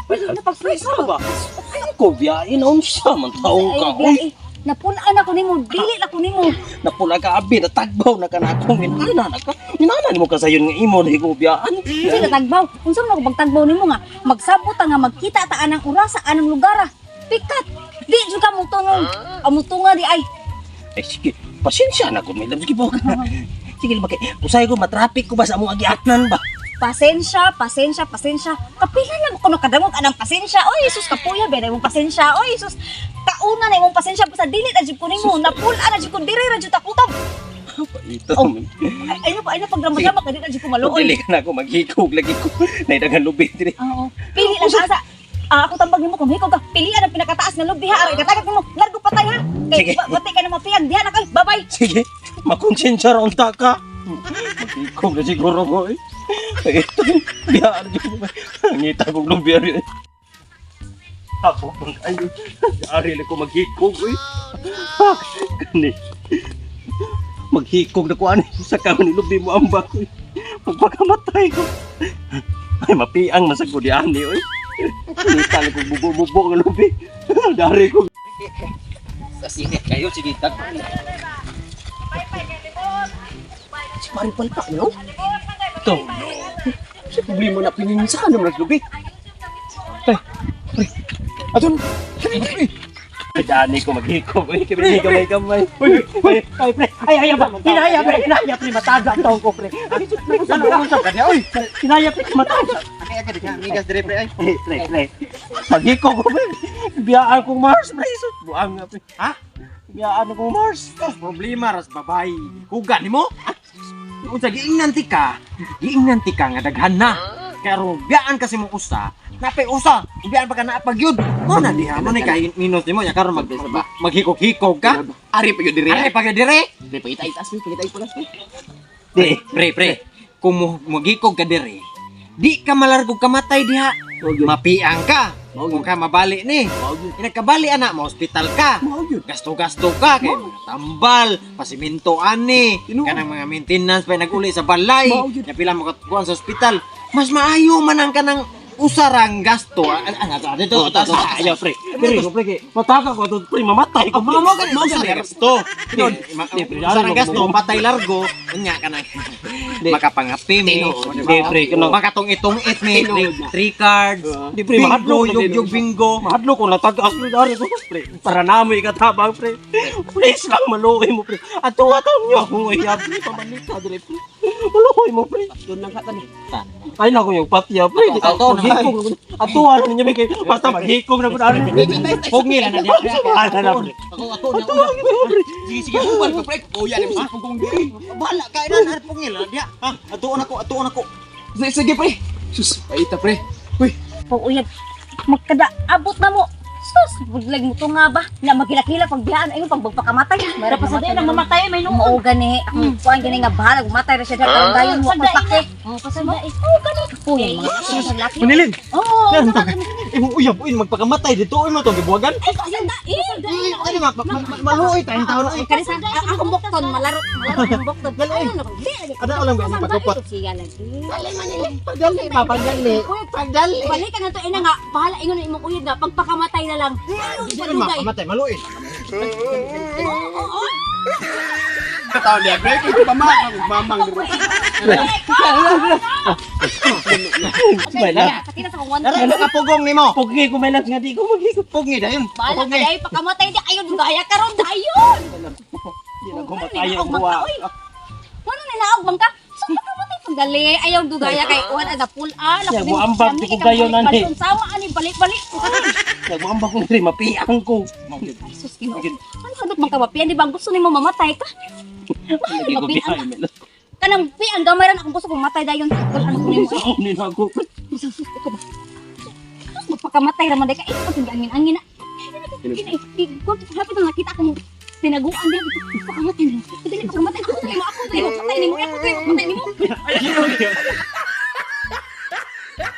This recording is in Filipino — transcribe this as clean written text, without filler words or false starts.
Napag-freeze ba? Ay ko biyain unsa man taong ka. Napulaan ako nimo, dili ako nimo. Napula ka abi na tagbaw na kanako minana na ka. Minana nimo ka sayon nga imo di ko biyaan. Sila tagbaw. Unsa man ako magtagbaw nimo nga magsabot ta nga magkita ta anang oras sa anang lugar. Pikat. Di jud ka mo tunong. Amutunga di ay. Ay sige, pasensya na ko may sige po. Sige ba kay usay ko matraffic ko ba sa among agiatnan ba? Pasensya. Kapila lang ko no kadamog anang pasensya. Oy, Jesus kapuya be mong pasensya. Oy, Jesus. Kauna na imong pasensya sa dili na jud ko nimo. Napula na jud ko diri ra jud takutob. Ito. Oh. Ay na pagdrama-drama ka di na jud ko maluoy. Dili ka na ako maghikog lagi ko. Naidagan lubi dire. Oo. Pili lang sa ako tambag nimo kung hikaw ka. Pilian ang pinakataas na lobby ha. Aray katagad nimo. Largo patay ha. Sige. Kay bati ka na mapiyag diha na kay. Bye-bye. Sige, makonsensya ra unta ka. Maghikog na siguro ko eh. Ito, biyaan dito ba? Ngita kong lubi ari. Ako, ay, ari lang ko maghikog eh. Gani. Maghikog na ko ani sa kama ni lubi mo ambak ko eh. Magpakamatay ko. Ay, mapiang masag ko di ani eh. Ngita lang kong bubo-bubo ng lubi. Dari ko. Sa sinit kayo, sige, tagpan. Si Maripal pa, no? Ito. Si problema na pininsa ka naman ng lubi. Ay, atun. Ay, dani ko maghikog. Ay, kami kamay-kamay. Ay, pre. Ay, ba? Hinaya, pre. Mataga ang taong ko, pre. Ano ka usap ka niya? Uy, hinaya, pre. Mataga. Ay, migas dire pre ay. Pre. Maghikog ko, pre. Biyaan kong Mars, pre. Buang nga, pre. Ha? Biyaan kong Mars. Problema ras babay. Kuga nimo? Unsa giingnan ka nga daghan na. Karo biyaan kasi mo usa, napay usa. Biyaan pa ka na pagyud. Mo na diha mo ni kay minus nimo nya karon maghikog-hikog ka. Ari pa yun dire. Ari pagyud dire. Di pa itas mi, kita ipas mi. Pre. Kung maghikog ka dire, di ka malargog kamatay diha. Mapiang ka. Kung ka mabali ni. Inagkabali anak mo, hospital ka. Gasto-gasto ka kay mga tambal, pasiminto ani, kanang mga maintenance pa nag-uli sa balay. Napila mo kuan sa hospital. Mas maayo man ang kanang usarang gasto. Dito taas Ayaw, pre. Pre. Mataga ko ito, pre. Mamatay ko. mo gasto. Usarang gasto, patay largo, unya ka na. Makapangapi mi. Pre. Makatong-itong-it mi. 3 cards. Di, pre. Mahadlo ko. Yung bingo. Mahadlo ko na tagas, pre. Dari ko, pre. Para namoy katabang, pre. Please lang, maluoy mo, pre. At tuwatan niyo akong uyab. Di pa manika, pre. Maluoy mo, pre. Doon lang ka tani. Ay, naku yung patya, pre. Maghikog. At tuwan ninyo, pre. Basta maghikog na ko na. Pugngil na diha. Ano na, pre. Ako na. Sige, uban ko pre. Oh, yan mo pugong diri. Bahala ka na pugngil na diha. Ha, atuon ako. Sige pre. Sus, paita pre. Uy, Pag-uyag. Magkada abot na mo. Sus, budlag mo to nga ba? Na magkilakila pag biyaan ayun pag magpakamatay. Mara pa sa din nang mamatay may nung mao gani. Ako kuan gani nga bahala mamatay ra siya daw dayon mo pagpake. Oh, pasanda is. Oh, gani. Puya mga laki. Manilin. Oh, Imong uyab, magpakamatay dito. Ano to, gibuwagan? pasanda. Ay, maluoy tayong taon. Kani sa akong bukton malarot ang bukton. Ada alam ba pagkapot? Siya lagi. Pagdali. Balik ka na to ina nga bahala ingon imong uyab na pagpakamatay na lang. Mamatay, maluoy. kataon dia pre. Ito mamang diri. May lang. Sakita sa kung Ano ka pugong nimo? Pugi ko may lang nga di ko maghikog. Pugi dayon. Bahala ka dahil pagkamatay di ayo dugaya karon dayon. Hindi na kumatay ang buwa. Wala na naog bang ka? So pagkamatay pagdali ayaw dugaya kay kuan aga pull-an. Siya, buambag, di ko gayon na ni. Sama ani balik-balik. Nagmambak ko rin, mapiang ko. Sus Ginoo. Ano kadot man ka mapian di ba gusto nimo mamatay ka? Lagi ko bihay. Kanang pian gamay ra akong gusto kong matay dayon. Ano ko nimo? Sa unin ako. Magpakamatay ra man day ka pag angin na. Kung hapit na nakita akong tinaguan din pagkamatay na. Dili pagkamatay ko. Ako patay nimo. Ako patay nimo.